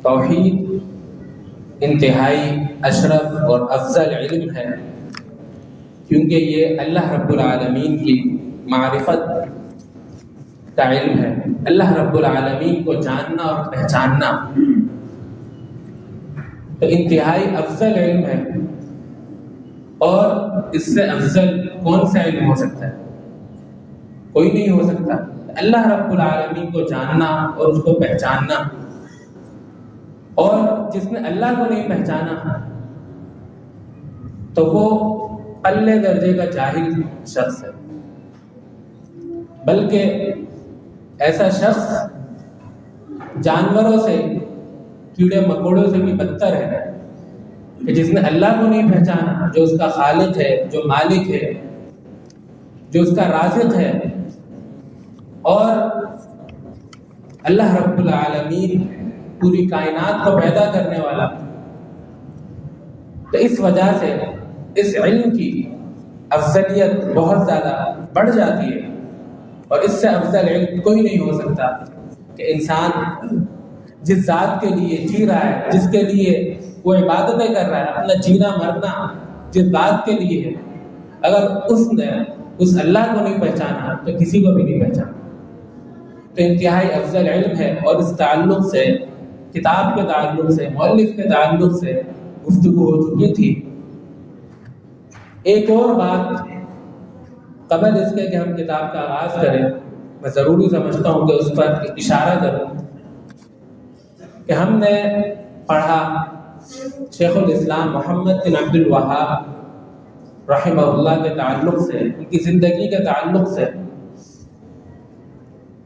توحید انتہائی اشرف اور افضل علم ہے، کیونکہ یہ اللہ رب العالمین کی معرفت کا علم ہے۔ اللہ رب العالمین کو جاننا اور پہچاننا تو انتہائی افضل علم ہے، اور اس سے افضل کون سا علم ہو سکتا ہے؟ کوئی نہیں ہو سکتا۔ اللہ رب العالمین کو جاننا اور اس کو پہچاننا، اور جس نے اللہ کو نہیں پہچانا تو وہ اعلی درجے کا جاہل شخص ہے، بلکہ ایسا شخص جانوروں سے، کیڑے مکوڑوں سے بھی بدتر ہے کہ جس نے اللہ کو نہیں پہچانا، جو اس کا خالق ہے، جو مالک ہے، جو اس کا رازق ہے۔ اور اللہ رب العالمین پوری کائنات کو پیدا کرنے والا، تو اس وجہ سے اس علم کی افضلیت بہت زیادہ بڑھ جاتی ہے، اور اس سے افضل علم کوئی نہیں ہو سکتا کہ انسان جس ذات کے لیے جی رہا ہے، جس کے لیے وہ عبادتیں کر رہا ہے، اپنا جینا مرنا جس ذات کے لیے ہے، اگر اس نے اس اللہ کو نہیں پہچانا تو کسی کو بھی نہیں پہچانا۔ تو انتہائی افضل علم ہے، اور اس تعلق سے، کتاب کے تعلق سے، مؤلف کے تعلق سے گفتگو ہو چکی تھی۔ ایک اور بات قبل اس کے کہ ہم کتاب کا آغاز کریں، میں ضروری سمجھتا ہوں کہ اس پر اشارہ کروں کہ ہم نے پڑھا شیخ الاسلام محمد بن عبد الوہاب رحمہ اللہ کے تعلق سے، ان کی زندگی کے تعلق سے،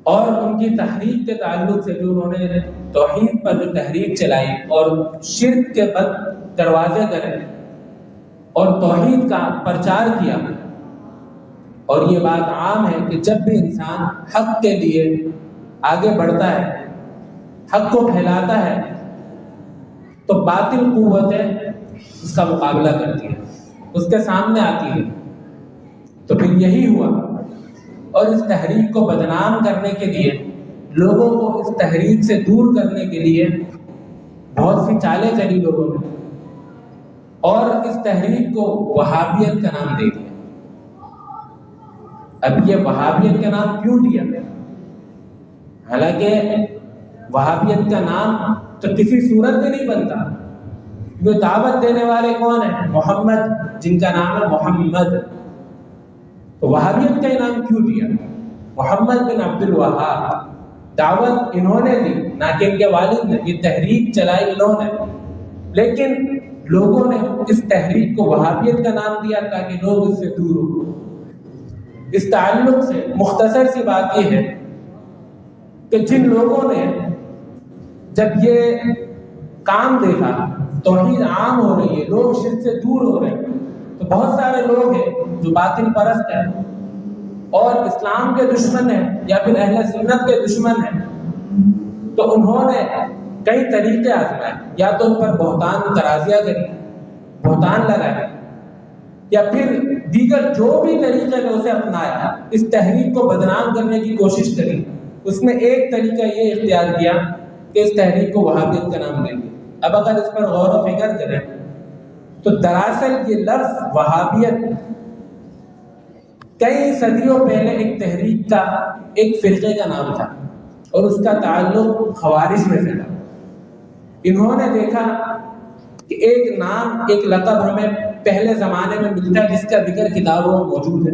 اور ان کی تحریک کے تعلق سے، جو انہوں نے توحید پر جو تحریک چلائی اور شرک کے بد دروازے کرے اور توحید کا پرچار کیا۔ اور یہ بات عام ہے کہ جب بھی انسان حق کے لیے آگے بڑھتا ہے، حق کو پھیلاتا ہے، تو باطل قوتیں اس کا مقابلہ کرتی ہیں، اس کے سامنے آتی ہیں۔ تو پھر یہی ہوا، اور اس تحریک کو بدنام کرنے کے لیے، لوگوں کو اس تحریک سے دور کرنے کے لیے بہت سی چالیں چلی لوگوں نے، اور اس تحریک کو وہابیت کا نام دے دیا۔ اب یہ وہابیت کا نام کیوں دیا؟ حالانکہ وہابیت کا نام تو کسی صورت میں نہیں بنتا۔ جو دعوت دینے والے کون ہیں؟ محمد، جن کا نام ہے محمد۔ تو وہابیت کا نام کیوں دیا؟ محمد بن عبد الوہاب، دعوت انہوں نے دی، نہ کہ ان کے والد نے۔ یہ تحریک چلائی انہوں نے، لیکن لوگوں نے اس تحریک کو وہابیت کا نام دیا تاکہ لوگ اس سے دور ہوں۔ اس تعلق سے مختصر سی بات یہ ہے کہ جن لوگوں نے جب یہ کام دیکھا، توحید عام ہو رہی ہے، لوگ شرک سے دور ہو رہے ہیں، تو بہت سارے لوگ ہیں جو باطل پرست ہیں اور اسلام کے دشمن ہیں یا پھر اہل سنت کے دشمن ہیں، تو انہوں نے کئی طریقے آزمائے، یا تو ان پر بہتان ترازیاں کری، بہتان لگائے، یا پھر دیگر جو بھی طریقے میں اسے اپنایا، اس تحریک کو بدنام کرنے کی کوشش کری۔ اس نے ایک طریقہ یہ اختیار کیا کہ اس تحریک کو وہابیت کا نام دے دیا۔ اب اگر اس پر غور و فکر کریں تو دراصل یہ لفظ وہابیت کئی صدیوں پہلے ایک تحریک کا، ایک فرقے کا نام تھا، اور اس کا تعلق خوارج میں تھا۔ انہوں نے دیکھا کہ ایک نام، ایک لقب ہمیں پہلے زمانے میں ملتا ہے جس کا ذکر کتابوں میں موجود ہے،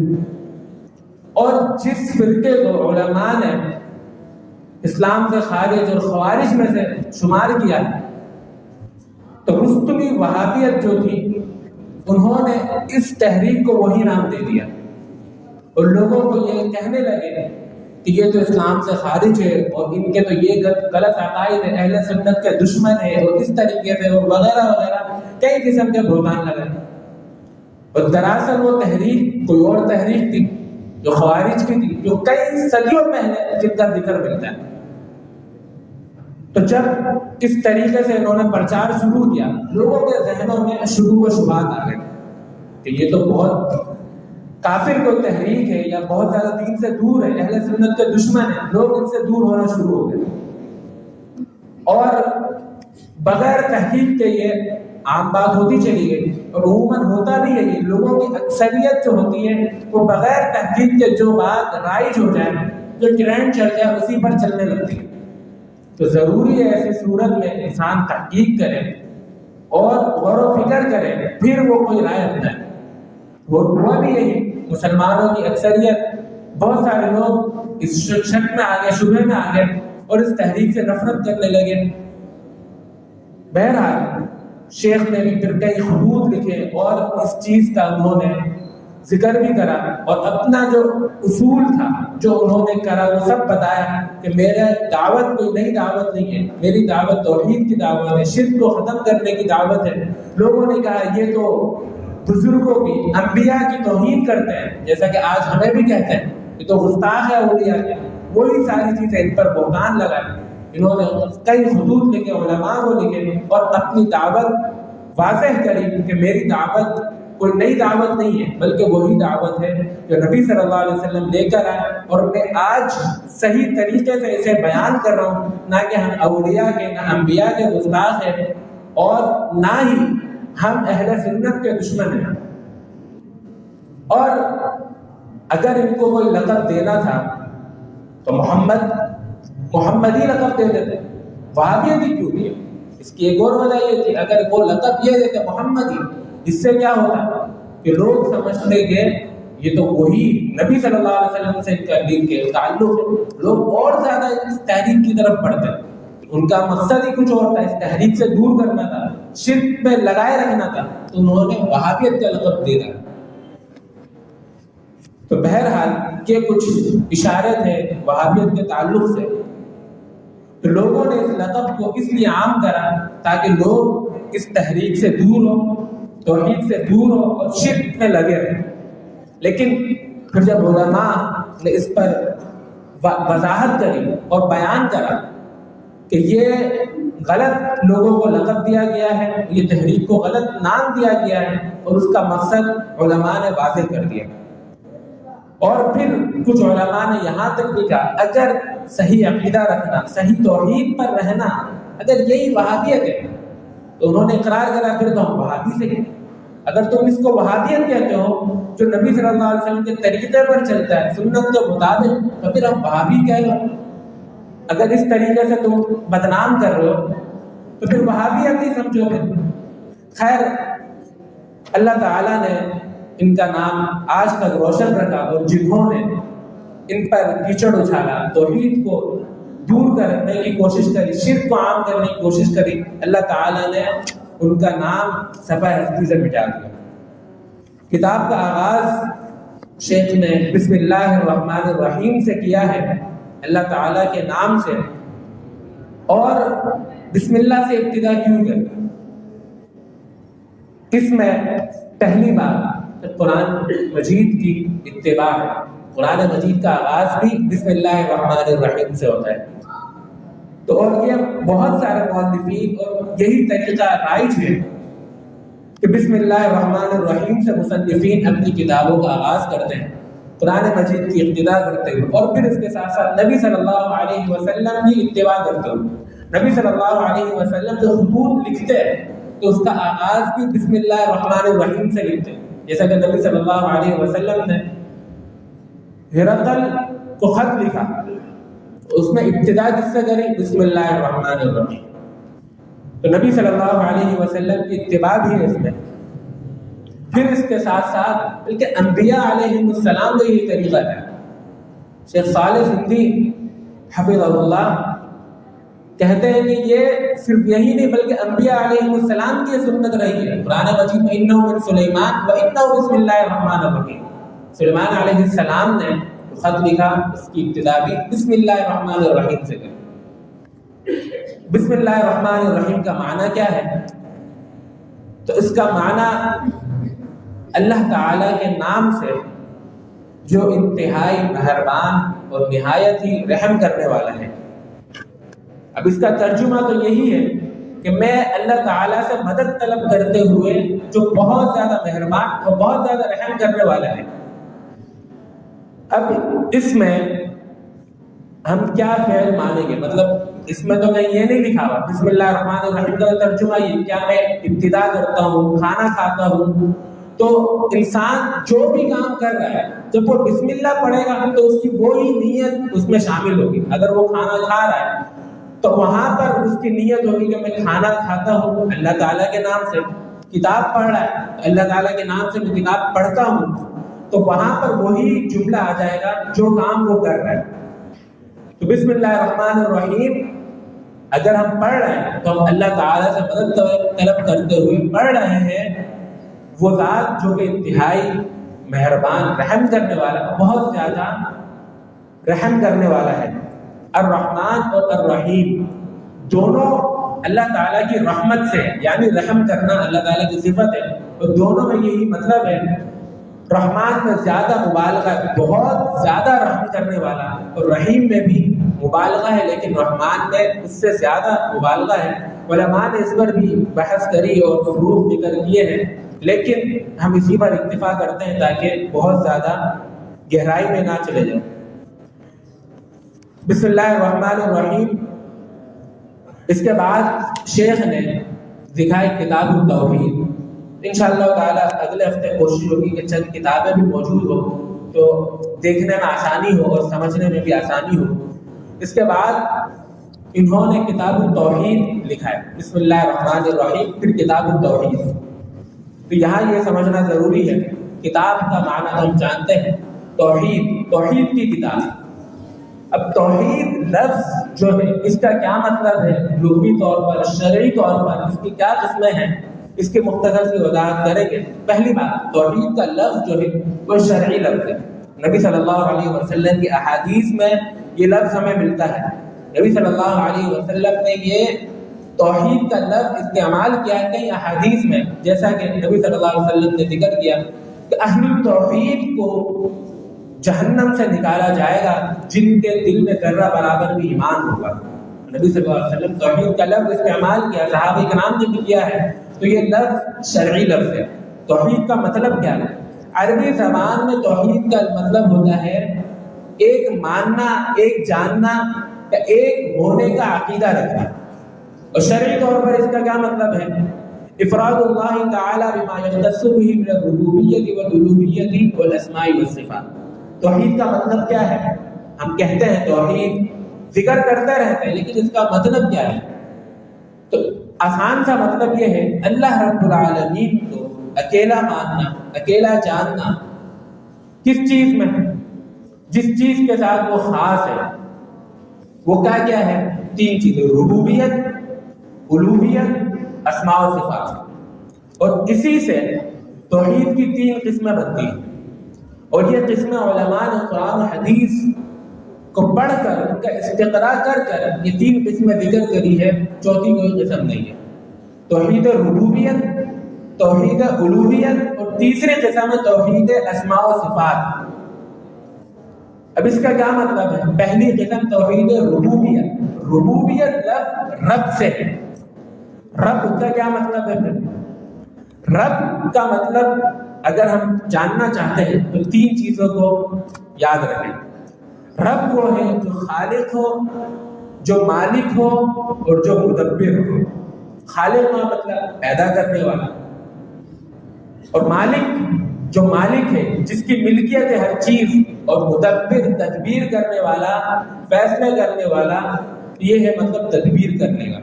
اور جس فرقے کو علماء نے اسلام سے خارج اور خوارج میں سے شمار کیا، تو رستمی وہابیت جو تھی، انہوں نے اس تحریک کو وہی نام دے دیا، اور لوگوں کو یہ کہنے لگے کہ یہ تو اسلام سے خارج ہے، اور ان کے تو یہ غلط عقائد ہے، اہل سنت کے دشمن ہے، اور اس طریقے سے، اور وغیرہ وغیرہ کئی قسم کے بہتان لگائے۔ اور دراصل وہ تحریک کوئی اور تحریک تھی جو خوارج کی تھی، جو کئی صدیوں پہلے جن کا ذکر ملتا ہے۔ تو جب اس طریقے سے انہوں نے پرچار شروع کیا، لوگوں کے ذہنوں میں شروع و شبہات آ گئے کہ یہ تو بہت کافر کوئی تحریک ہے، یا بہت زیادہ دین سے دور ہے، اہل سنت کے دشمن ہیں، لوگ ان سے دور ہونا شروع ہو گئے۔ اور بغیر تحقیق کے یہ عام بات ہوتی چلی گئی، اور عموماً ہوتا بھی ہے، لوگوں کی اکثریت جو ہوتی ہے وہ بغیر تحقیق کے جو بات رائج ہو جائے، جو ٹرینڈ چل جائے، اسی پر چلنے لگتی ہے۔ تو ضروری ہے ایسی صورت میں انسان تحقیق کرے اور غور و فکر کرے، پھر وہ کوئی رائے اپنائے۔ ہوا بھی یہی، مسلمانوں کی اکثریت، بہت سارے لوگ اس شک میں آ گئے، شبہ میں آ گئے اور اس تحریک سے نفرت کرنے لگے۔ بہرحال شیخ نے بھی پھر کئی خطوط لکھے اور اس چیز کا انہوں نے ذکر بھی کرا، اور اپنا جو اصول تھا جو انہوں نے کرا وہ سب بتایا کہ میرا دعوت کوئی نئی دعوت نہیں ہے، میری دعوت توحید کی دعوت ہے، شرک کو ختم کرنے کی دعوت ہے۔ لوگوں نے کہا یہ تو بزرگوں کی، انبیاء کی توہین کرتے ہیں، جیسا کہ آج ہمیں بھی کہتے ہیں یہ تو گستاخ ہے اولیاء کے، وہی ساری چیزیں ان پر بہتان لگائے۔ انہوں نے کئی خطوط لکھے، علماء کو لکھے اور اپنی دعوت واضح کری کہ میری دعوت کوئی نئی دعوت نہیں ہے، بلکہ وہی دعوت ہے جو نبی صلی اللہ علیہ وسلم لے کر آئے، اور میں آج صحیح طریقے سے اسے بیان کر رہا ہوں، نہ کہ ہم اولیاء کے، نہ انبیاء کے گستاخ ہیں، اور نہ ہی ہم اہل سنت کے دشمن ہیں۔ اور اگر ان کو کوئی لقب دینا تھا تو محمد ہی لقب دے دیتے، وہابیت ہی کیوں دیا؟ اس کی ایک اور وجہ یہ تھی، اگر وہ لقب یہ دیتے محمد ہی، اس سے کیا ہوتا کہ لوگ سمجھتے کہ یہ تو وہی نبی صلی اللہ علیہ وسلم سے ان کا دین کے تعلق ہے، لوگ اور زیادہ اس تحریک کی طرف بڑھتے۔ ان کا مقصد ہی کچھ اور تھا، اس تحریک سے دور کرنا تھا، شرک میں لگائے رکھنا تھا، تو انہوں نے وہابیت کا لقب دے دیا۔ تو بہرحال یہ کچھ اشارے تھے وہابیت کے تعلق سے، تو لوگوں نے اس لقب کو اس لیے عام کرا تاکہ لوگ اس تحریک سے دور ہو، توحید سے دور ہو اور شرک میں لگے رہیں۔ لیکن پھر جب علماء نے اس پر وضاحت کری اور بیان کرا کہ یہ غلط لوگوں کو لقب دیا گیا ہے، یہ تحریک کو غلط نام دیا گیا ہے، اور اس کا مقصد علماء نے واضح کر دیا۔ اور پھر کچھ علماء نے یہاں تک بھی کہا اگر صحیح عقیدہ رکھنا، صحیح توحید پر رہنا اگر یہی وہابیت ہے تو انہوں نے اقرار کرا پھر تو ہم وہابی سے ہیں۔ اگر تم اس کو وہابیت کہتے ہو جو نبی صلی اللہ علیہ وسلم کے طریقے پر چلتا ہے، سنت کے مطابق، تو پھر ہم وہابی کہہ لو۔ اگر اس طریقے سے تم بدنام کر رہے ہو تو پھر وہابیت ہی سمجھو گے۔ خیر، اللہ تعالیٰ نے ان کا نام آج تک روشن رکھا، اور جنہوں نے ان پر کیچڑ اچھالا، توحید کو دور کرنے کی کوشش کری، شرک کو عام کرنے کی کوشش کری، اللہ تعالیٰ نے ان کا نام صفحہ ہستی سے مٹا دیا۔ کتاب کا آغاز شیخ نے بسم اللہ الرحمن الرحیم سے کیا ہے، اللہ تعالیٰ کے نام سے، اور بسم اللہ سے ابتدا کیوں کری؟ اس میں پہلی بات قرآن مجید کی اتباع ہے۔ قرآن مجید کا آغاز بھی بسم اللہ الرحمن الرحیم سے ہوتا ہے۔ تو اور یہ بہت سارے مؤلفین اور یہی طریقہ رائج ہے کہ بسم اللہ الرحمن الرحیم سے مصنفین اپنی کتابوں کا آغاز کرتے ہیں، قرآن مجید کی ابتدا کرتے ہوئے، اور پھر اس کے ساتھ ساتھ نبی صلی اللہ علیہ وسلم کی اتباع کرتے ہوئے۔ نبی صلی اللہ علیہ وسلم جو خطوط لکھتے ہیں تو اس کا آغاز بھی بسم اللہ الرحمن الرحیم سے لکھتے ہیں، جیسا کہ نبی صلی اللہ علیہ وسلم نے ہرقل کو خط لکھا، اس میں ابتدا کس سے کری؟ بسم اللہ الرحمن الرحیم۔ تو نبی صلی اللہ علیہ وسلم کی اتباع بھی ہے اس میں۔ پھر اس کے ساتھ ساتھ بلکہ انبیاء علیہ السلام کا یہ طریقہ ہے۔ شیخ صالح سندھی حفظہ اللہ کہتے ہیں کہ یہ صرف یہی نہیں بلکہ انبیاء علیہ السلام کی سنت رہی ہے۔ قرآن مجید میں انہ من سلیمان و انہ بسم اللہ الرحمن الرحیم، سلیمان علیہ السلام نے خط لکھا، اس کی ابتدا بھی بسم اللہ الرحمن الرحیم سے کی۔ بسم اللہ الرحمن الرحیم کا معنی کیا ہے؟ تو اس کا معنی اللہ تعالیٰ کے نام سے جو انتہائی مہربان اور نہایت ہی رحم کرنے والا ہے۔ اب اس کا ترجمہ تو یہی ہے کہ میں اللہ تعالیٰ سے مدد طلب کرتے ہوئے جو بہت زیادہ مہربان اور بہت زیادہ رحم کرنے والا ہے۔ اب اس میں ہم کیا فعل مانیں گے؟ مطلب اس میں تو کہیں یہ نہیں لکھا ہوا بسم اللہ الرحمن الرحیم کا ترجمہ یہ کیا میں ابتدا کرتا ہوں کھانا کھاتا ہوں. تو انسان جو بھی کام کر رہا ہے جب وہ بسم اللہ پڑھے گا تو اس کی وہی نیت اس میں شامل ہوگی. اگر وہ کھانا کھا رہا ہے تو وہاں پر اس کی نیت ہوگی کہ میں کھانا کھاتا ہوں اللہ تعالیٰ کے نام سے. کتاب پڑھ رہا ہے تو اللہ تعالیٰ کے نام سے میں کتاب پڑھتا ہوں, تو وہاں پر وہی جملہ آ جائے گا جو کام وہ کر رہا ہے. تو بسم اللہ الرحمن الرحیم اگر ہم پڑھ رہے ہیں تو ہم اللہ تعالیٰ سے مدد طلب کرتے ہوئے پڑھ رہے ہیں. وہ ذات جو کہ انتہائی مہربان رحم کرنے والا, بہت زیادہ رحم کرنے والا ہے. الرحمن اور الرحیم دونوں اللہ تعالیٰ کی رحمت سے, یعنی رحم کرنا اللہ تعالیٰ کی صفت ہے, اور دونوں میں یہی مطلب ہے. رحمان میں زیادہ مبالغہ, بہت زیادہ رحم کرنے والا, اور رحیم میں بھی مبالغہ ہے لیکن رحمان میں اس سے زیادہ مبالغہ ہے. علماء نے اس پر بھی بحث کری اور فروع ذکر کیے ہیں, لیکن ہم اسی پر اکتفا کرتے ہیں تاکہ بہت زیادہ گہرائی میں نہ چلے جائیں. بسم اللہ الرحمن الرحیم. اس کے بعد شیخ نے دکھائی کتاب التوحید. انشاءاللہ تعالیٰ اگلے ہفتے کوشش ہوگی کہ چند کتابیں بھی موجود ہو تو دیکھنے میں آسانی ہو اور سمجھنے میں بھی آسانی ہو. اس کے بعد انہوں نے کتاب التوحید لکھا ہے, بسم اللہ الرحمن الرحیم پھر کتاب التوحید. تو یہاں یہ سمجھنا ضروری ہے, کتاب کا معنی ہم جانتے ہیں توحید, توحید کی کتاب. اب توحید لفظ جو ہے اس کا کیا مطلب ہے لغوی طور پر, شرعی طور پر اس کی کیا قسمیں ہیں, اس کے مختصر سی وضاحت کریں گے. پہلی بات, توحید کا لفظ جو ہے وہ شرعی لفظ ہے. نبی صلی اللہ علیہ وسلم کی احادیث میں یہ لفظ ہمیں ملتا ہے. نبی صلی اللہ علیہ وسلم نے یہ توحید کا لفظ استعمال کیا ہے کئی احادیث میں, جیسا کہ نبی صلی اللہ علیہ وسلم نے ذکر کیا کہ اہل توحید کو جہنم سے نکالا جائے گا جن کے دل میں ذرہ برابر بھی ایمان ہوگا. نبی صلی اللہ علیہ وسلم توحید کا لفظ استعمال کیا, صحابہ کرام نے بھی کیا ہے, تو یہ لفظ شرعی لفظ ہے. توحید کا مطلب کیا ہے؟ عربی زبان میں توحید کا مطلب ہوتا ہے ایک ماننا, ایک جاننا, ایک ہونے کا عقیدہ رکھنا. اور شرعی طور پر اس کا کیا مطلب ہے؟ افراد اللہ تعالی بما یختص به من الربوبیۃ والالوہیۃ والاسماء والصفات. توحید کا مطلب کیا ہے؟ ہم کہتے ہیں توحید, ذکر کرتے رہتے ہیں, لیکن اس کا مطلب کیا ہے؟ تو آسان سا مطلب یہ ہے اللہ رب العالمین کو اکیلا ماننا, اکیلا جاننا. کس چیز میں؟ جس چیز کے ساتھ وہ خاص ہے. وہ کیا کیا ہے؟ تین چیزیں, ربوبیت, الوہیت, اسماء و صفات. اور اسی سے توحید کی تین قسمیں بنتی ہیں, اور یہ قسمیں علماء نے قرآن و حدیث کو پڑھ کر ان کا استقراء کر کر یہ تین قسمیں ذکر کری ہے, چوتھی کوئی قسم نہیں ہے. توحید ربوبیت, توحید الوہیت, اور تیسری قسم ہے توحید اسماء و صفات. اب اس کا کیا مطلب ہے؟ پہلی قسم توحید ربوبیت. ربوبیت لفظ رب سے ہے. رب کا کیا مطلب ہے؟ رب کا مطلب اگر ہم جاننا چاہتے ہیں تو تین چیزوں کو یاد رکھیں. رب وہ ہے جو خالق ہو, جو مالک ہو, اور جو مدبر ہو. خالق کا مطلب پیدا کرنے والا, اور مالک جو مالک ہے جس کی ملکیت ہے ہر چیز, اور مدبر تدبیر کرنے والا, فیصلے کرنے والا. یہ ہے مطلب تدبیر کرنے کا.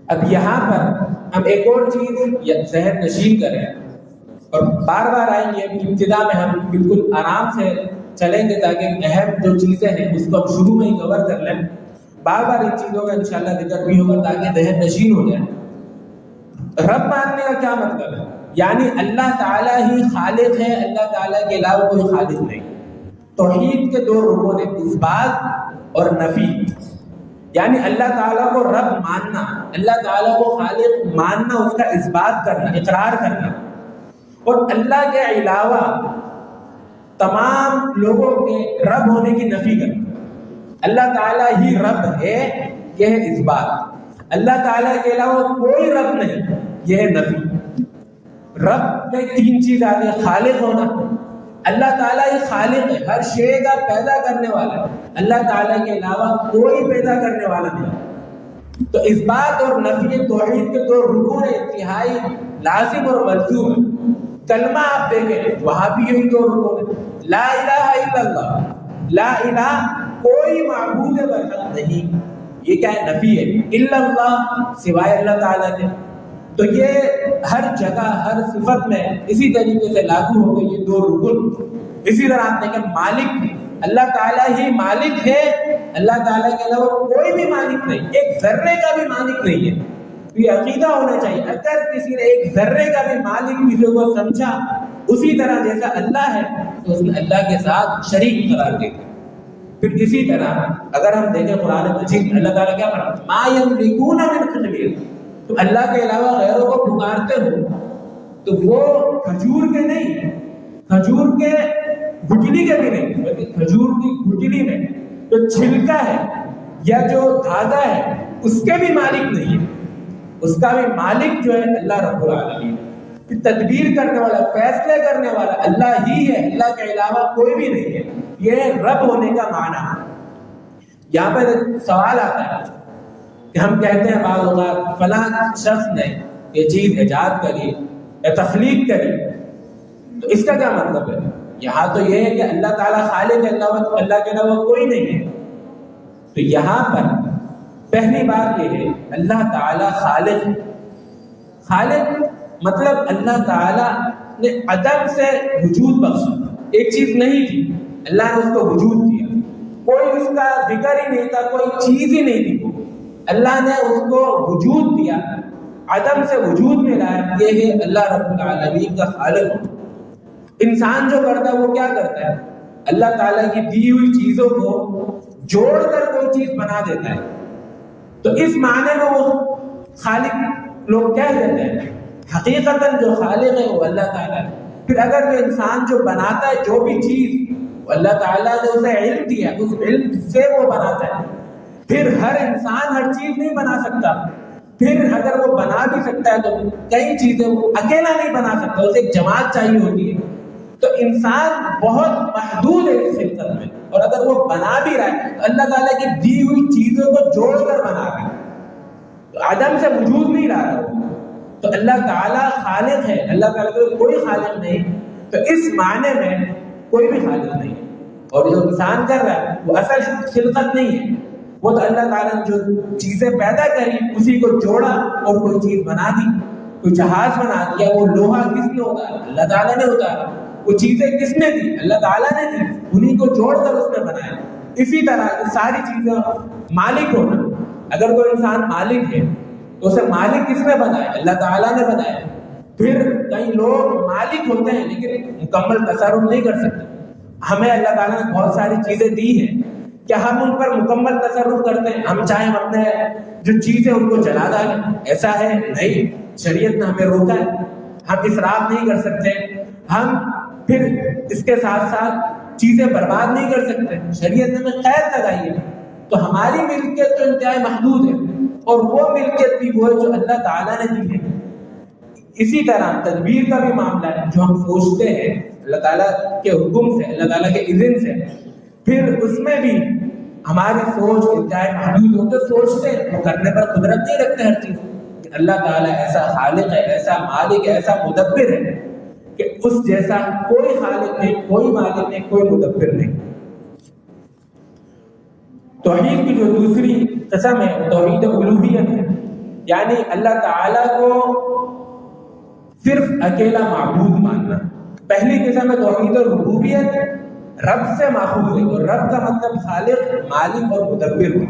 اب یہاں پر ہم ایک اور چیز ذہن نشین کریں, اور بار بار آئیں گے. ابتدا میں ہم بالکل آرام سے چلیں گے تاکہ اہم جو چیزیں ہیں اس کو ہم شروع میں ہی کور کر لیں. بار بار ان چیزوں کا انشاءاللہ ذکر بھی ہوگا تاکہ ذہن نشین ہو جائے. رب ماننے کا کیا مطلب ہے؟ یعنی اللہ تعالیٰ ہی خالق ہے, اللہ تعالیٰ کے علاوہ کوئی خالق نہیں. توحید کے دو رکن ہیں, اثبات اور نفی. یعنی اللہ تعالیٰ کو رب ماننا, اللہ تعالیٰ کو خالق ماننا, اس کا اثبات کرنا, اقرار کرنا, اور اللہ کے علاوہ تمام لوگوں کے رب ہونے کی نفی کرنا. اللہ تعالیٰ ہی رب ہے, یہ ہے اثبات. اللہ تعالیٰ کے علاوہ کوئی رب نہیں, یہ ہے نفی. رب میں تین چیز آتی ہیں, خالق ہونا, اللہ تعالیٰ ہی خالق ہے، ہر شے کا پیدا کرنے والا ہے، اللہ تعالیٰ کے علاوہ کوئی پیدا کرنے والا نہیں۔ تو اس بات اور نفی توحید کے دو رکن انتہائی لازم اور ملزوم ہے۔ کلمہ آپ دیکھیں وہاں بھی یہی دو رکن ہے، لا الہ الا اللہ، لا الہ کوئی معبود برحق نہیں، یہ کیا ہے؟ نفی ہے، الا اللہ سوائے اللہ تعالیٰ کے۔ تو یہ ہر جگہ ہر صفت میں اسی طریقے سے لاگو ہو گئی یہ دو رکن۔ اسی طرح آپ دیکھیں مالک، اللہ تعالیٰ ہی مالک ہے، اللہ تعالیٰ کے علاوہ کوئی بھی مالک نہیں، ایک ذرے کا بھی مالک نہیں ہے۔ تو یہ عقیدہ ہونا چاہیے، اگر کسی نے ایک ذرے کا بھی مالک کسی کو سمجھا اسی طرح جیسا اللہ ہے تو اس نے اللہ کے ساتھ شریک قرار دے دیا۔ پھر اسی طرح اگر ہم دیکھیں قرآن مجید اللہ تعالیٰ کیا فرماتا ہے، ما یملکون من قطمیر، تو اللہ کے علاوہ غیروں کو پکارتے ہو تو وہ کھجور کے نہیں، کھجور کے گٹلی کے بھی نہیں، بلکہ کھجور کی گٹلی میں جو چھلکا ہے یا جو دھاگا ہے اس کے بھی مالک نہیں ہے، اس کا بھی مالک جو ہے اللہ رب العالمین ہے۔ تدبیر کرنے والا، فیصلے کرنے والا اللہ ہی ہے، اللہ کے علاوہ کوئی بھی نہیں ہے۔ یہ رب ہونے کا معنی ہے۔ یہاں پر ایک سوال آتا ہے کہ ہم کہتے ہیں بعض اوقات فلاں شخص نے یہ چیز ایجاد کری یا تخلیق کری، تو اس کا کیا مطلب ہے؟ یہاں تو یہ ہے کہ اللہ تعالیٰ خالق ہے، اللہ کے علاوہ کوئی نہیں ہے۔ تو یہاں پر پہلی بات یہ ہے اللہ تعالیٰ خالق ہے۔ خالق مطلب اللہ تعالیٰ نے عدم سے وجود بخشا، ایک چیز نہیں تھی اللہ نے اس کو وجود دیا، کوئی اس کا ذکر ہی نہیں تھا، کوئی چیز ہی نہیں تھی، اللہ نے اس کو وجود دیا، عدم سے وجود میں لایا۔ یہ ہے اللہ رب العالمین کا خالق۔ انسان جو کرتا ہے وہ کیا کرتا ہے؟ اللہ تعالیٰ کی دی ہوئی چیزوں کو جوڑ کر کوئی چیز بنا دیتا ہے، تو اس معنی میں وہ خالق لوگ کہہ دیتے ہیں۔ حقیقتاً جو خالق ہے وہ اللہ تعالیٰ ہے۔ پھر اگر جو انسان جو بناتا ہے جو بھی چیز، وہ اللہ تعالیٰ نے اسے علم دیا، اس علم سے وہ بناتا ہے۔ پھر ہر انسان ہر چیز نہیں بنا سکتا، پھر اگر وہ بنا بھی سکتا ہے تو کئی چیزیں وہ اکیلا نہیں بنا سکتا، اسے ایک جماعت چاہیے ہوتی ہے۔ تو انسان بہت محدود ہے اس خلقت میں، اور اگر وہ بنا بھی رہا ہے تو اللہ تعالیٰ کی دی ہوئی چیزوں کو جوڑ کر بنا رہا ہے، تو عدم سے وجود نہیں لا رہا۔ تو اللہ تعالیٰ خالق ہے، اللہ تعالیٰ کو کوئی خالق نہیں، تو اس معنی میں کوئی بھی خالق نہیں ہے۔ اور جو انسان کر رہا ہے وہ اصل خلقت نہیں ہے، وہ تو اللہ تعالیٰ نے جو چیزیں پیدا کری اسی کو جوڑا اور کوئی چیز بنا دی، کوئی جہاز بنا دیا، وہ لوہا کس نے اتارا؟ اللہ تعالیٰ نے اتارا۔ وہ چیزیں کس نے دی؟ اللہ تعالیٰ نے دی، انہیں کو جوڑ کر اس نے بنایا۔ اسی طرح یہ ساری چیزیں مالک ہونا، اگر کوئی انسان مالک ہے تو اسے مالک کس نے بنایا؟ اللہ تعالیٰ نے بنایا۔ پھر کئی لوگ مالک ہوتے ہیں لیکن مکمل تصرف نہیں کر سکتے۔ ہمیں اللہ تعالیٰ نے بہت ساری چیزیں دی ہیں، کیا ہم ان پر مکمل تصرف کرتے ہیں؟ ہم چاہیں اپنے جو چیزیں ان کو جلا ڈالیں، ایسا ہے نہیں، شریعت نے ہمیں روکا ہے، ہم اسراف نہیں کر سکتے، ہم پھر اس کے ساتھ ساتھ چیزیں برباد نہیں کر سکتے، شریعت نے ہمیں قید لگائی ہے۔ تو ہماری ملکیت تو انتہائی محدود ہے، اور وہ ملکیت بھی وہ ہے جو اللہ تعالیٰ نے دی ہے۔ اسی طرح تدبیر کا بھی معاملہ ہے، جو ہم سوچتے ہیں اللہ تعالیٰ کے حکم سے، اللہ تعالیٰ کے اذن سے، پھر اس میں بھی ہماری سوچ انتہائی محدود ہو، تو سوچتے ہیں وہ کرنے پر قدرت نہیں رکھتے ہر چیز۔ اللہ تعالیٰ ایسا خالق ہے، ایسا مالک ہے، ایسا مدبر ہے کہ اس جیسا کوئی خالق نہیں، کوئی مالک نہیں، کوئی مدبر نہیں۔ توحید کی جو دوسری قسم ہے وہ توحید الوہیت ہے، یعنی اللہ تعالیٰ کو صرف اکیلا معبود ماننا۔ پہلی قسم ہے توحید الربوبیت، رب سے ماخوذ ہے، اور رب کا مطلب خالق، مالک اور مدبر ہے۔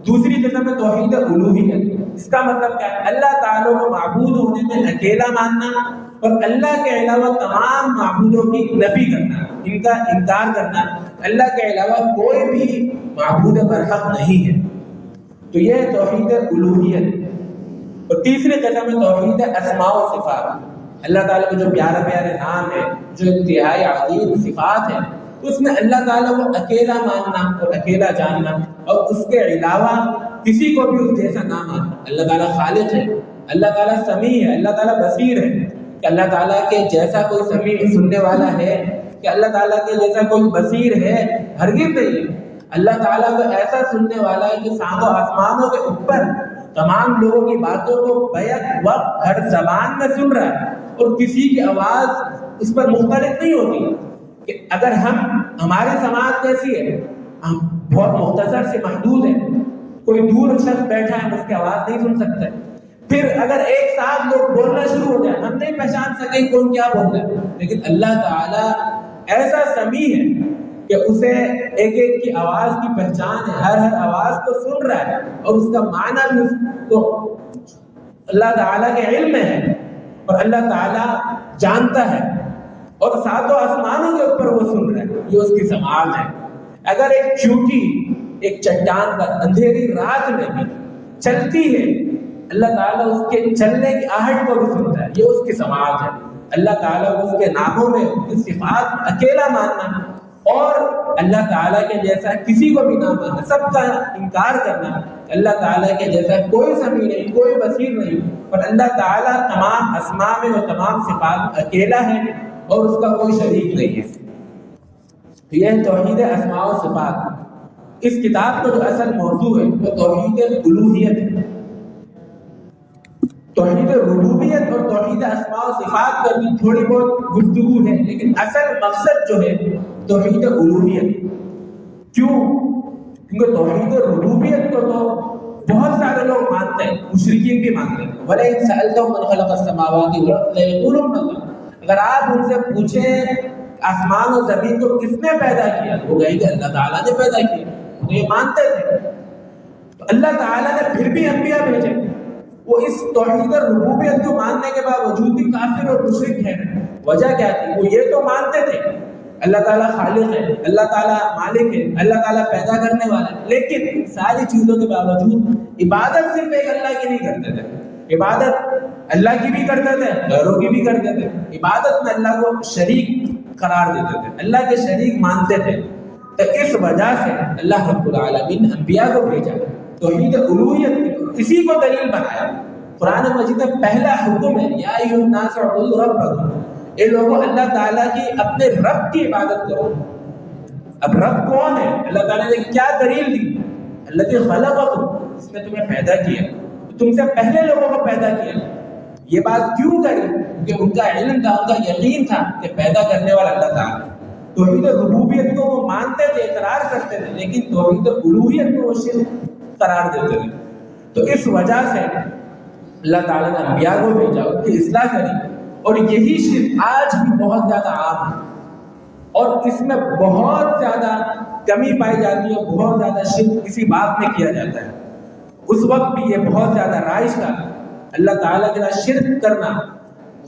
دوسری قسم ہے توحید الوہیت، اس کا مطلب کیا ہے؟ اللہ تعالیٰ کو معبود ہونے میں اکیلا ماننا، اور اللہ کے علاوہ تمام معبودوں کی نفی کرنا، ان کا انکار کرنا، اللہ کے علاوہ کوئی بھی معبود برحق نہیں ہے۔ تو یہ توحید الوہیت۔ اور تیسری قسم ہے توحید اسماء و صفات، اللہ تعالیٰ کے جو پیارے پیارے نام ہیں، جو انتہائی عظیم صفات ہیں، اس میں اللہ تعالیٰ کو اکیلا ماننا اور اکیلا جاننا، اور اس کے علاوہ کسی کو بھی اس جیسا نہ ماننا۔ اللہ تعالیٰ خالق ہے، اللہ تعالیٰ سمیع ہے، اللہ تعالیٰ بصیر ہے، کہ اللہ تعالیٰ کے جیسا کوئی سمیع سننے والا ہے کہ اللہ تعالیٰ کے جیسا کوئی بصیر ہے، ہرگز نہیں ہے۔ اللہ تعالیٰ کو ایسا سننے والا ہے کہ سات آسمانوں کے اوپر تمام لوگوں کی باتوں کو بیک وقت ہر زبان میں سن رہا ہے، اور کسی کی آواز اس پر مختلف نہیں ہوتی۔ کہ اگر ہماری سماعت کیسی ہے، ہم بہت مختصر سے محدود ہے، کوئی دور شخص بیٹھا ہے اس کی آواز نہیں سن سکتا ہے۔ پھر اگر ایک ساتھ لوگ بولنا شروع ہو جائے ہم نہیں پہچان سکیں کون کیا بول رہا ہے، لیکن اللہ تعالیٰ ایسا سمیع ہے کہ اسے ایک ایک کی آواز کی پہچان ہے، ہر آواز کو سن رہا ہے، اور اس کا معنی بھی اس کو اللہ تعالیٰ کے علم میں ہے، اور اللہ تعالیٰ جانتا ہے، اور ساتوں آسمانوں کے اوپر وہ سن رہا ہے۔ یہ اس کی سماعت ہے۔ اگر ایک چونٹی ایک چٹان پر اندھیری رات میں بھی چلتی ہے، اللہ تعالیٰ اس کے چلنے کی آہٹ کو بھی سنتا ہے، یہ اس کی سماعت ہے۔ اللہ تعالیٰ کو اس کے ناموں میں اس صفات اکیلا ماننا، اور اللہ تعالیٰ کے جیسا کسی کو بھی نہ ماننا، سب کا انکار کرنا۔ اللہ تعالیٰ کے جیسا کوئی سمیع نہیں، کوئی بصیر نہیں، اور اللہ تعالیٰ تمام اسماء میں اور تمام صفات میں اکیلا ہے، اور اس کا کوئی شریک نہیں ہے۔ یہ توحید اسماء و صفات، اس کتاب کا جو اصل موضوع ہے وہ توحید الوہیت ہے۔ توحید ربوبیت اور توحید اسماء و صفات پر بھی تھوڑی بہت گفتگو ہے، لیکن اصل مقصد جو ہے توحید الوہیت۔ کیوں؟ کیونکہ توحید ربوبیت کو تو بہت سارے لوگ مانتے ہیں، مشرکین بھی مانتے ہیں۔ وَلَئِن سَأَلْتَهُم مَّنْ خَلَقَ السَّمَاوَاتِ وَالْأَرْضَ لَيَقُولُنَّ اللَّهُ، اگر آپ ان سے پوچھیں آسمان و زمین کو کس نے پیدا کیا، وہ کہیں گے اللہ تعالیٰ نے پیدا کیا، وہ یہ مانتے تھے۔ تو اللہ تعالیٰ نے پھر بھی انبیاء بھیجے، وہ اس توحید ربوبیت کو ماننے کے باوجود بھی کافر اور مشرک ہیں۔ وجہ کیا تھی؟ وہ یہ تو مانتے تھے اللہ تعالیٰ خالق ہے، اللہ تعالیٰ مالک ہے، اللہ تعالیٰ پیدا کرنے والا ہے، لیکن ان ساری چیزوں کے باوجود عبادت صرف ایک اللہ کی نہیں کرتے تھے۔ عبادت اللہ کی بھی کرتے تھے، غیروں کی بھی کرتے تھے۔ عبادت میں اللہ کو شریک قرار دیتے تھے، اللہ کے شریک مانتے تھے۔ تو اس وجہ سے اللہ رب العالمین نے انبیاء کو بھیجا، توحید الوہیت اسی کو دلیل بنایا۔ قرآن مجید میں پہلا حکم ہے یا ایھا الناس اعبدوا ربکم، اے لوگوں اللہ تعالیٰ کی اپنے رب کی عبادت کرو۔ اب رب کون ہے؟ اللہ تعالیٰ نے کیا دلیل دی؟ الذی خلقکم، اس نے تمہیں پیدا کیا، تم سے پہلے لوگوں کو پیدا کیا۔ یہ بات کیوں کری؟ کیونکہ ان کا علم تھا، ان کا یقین تھا کہ پیدا کرنے والا اللہ تعالیٰ۔ توحید ربوبیت کو وہ مانتے تھے، اقرار کرتے تھے، لیکن توحید الوہیت کو وہ شرک قرار دیتے تھے۔ تو اس وجہ سے اللہ تعالیٰ نے انبیاء کو بھیجا، ان کی اصلاح کری، اور یہی شرک آج بھی بہت زیادہ عام ہے، اور اس میں بہت زیادہ کمی پائی جاتی ہے، بہت زیادہ شرک کسی بات میں کیا جاتا ہے۔ اس وقت بھی یہ بہت زیادہ رائج تھا، اللہ تعالیٰ کے ساتھ شرک کرنا،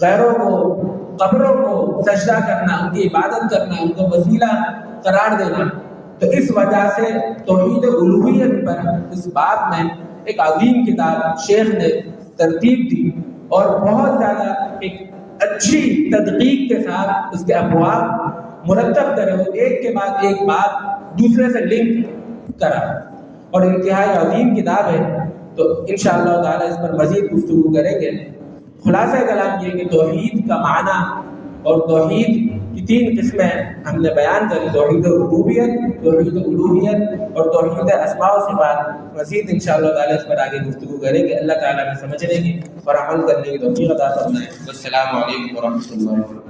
غیروں کو، قبروں کو سجدہ کرنا، ان کی عبادت کرنا، ان کو وسیلہ قرار دینا۔ تو اس وجہ سے توحید الوہیت پر اس بات میں ایک عظیم کتاب شیخ نے ترتیب دی، اور بہت زیادہ ایک اچھی تدقیق کے ساتھ اس کے ابواب مرتب کرے ہوئے، ایک کے بعد ایک بات دوسرے سے لنک کرا، اور انتہائی عظیم کتاب ہے۔ تو انشاءاللہ تعالیٰ اس پر مزید گفتگو کریں گے۔ خلاصہ کلام یہ کہ توحید کا معنی اور توحید کی تین قسمیں ہم نے بیان کری، توحید ربوبیت، توحید الوہیت اور توحید اسماء و صفات۔ مزید انشاءاللہ تعالیٰ اس پر آگے گفتگو کریں گے۔ اللہ تعالیٰ میں سمجھنے کی اور عمل کرنے کی توفیق عطا فرمائے۔ السلام علیکم ورحمۃ اللہ وبرکاتہ۔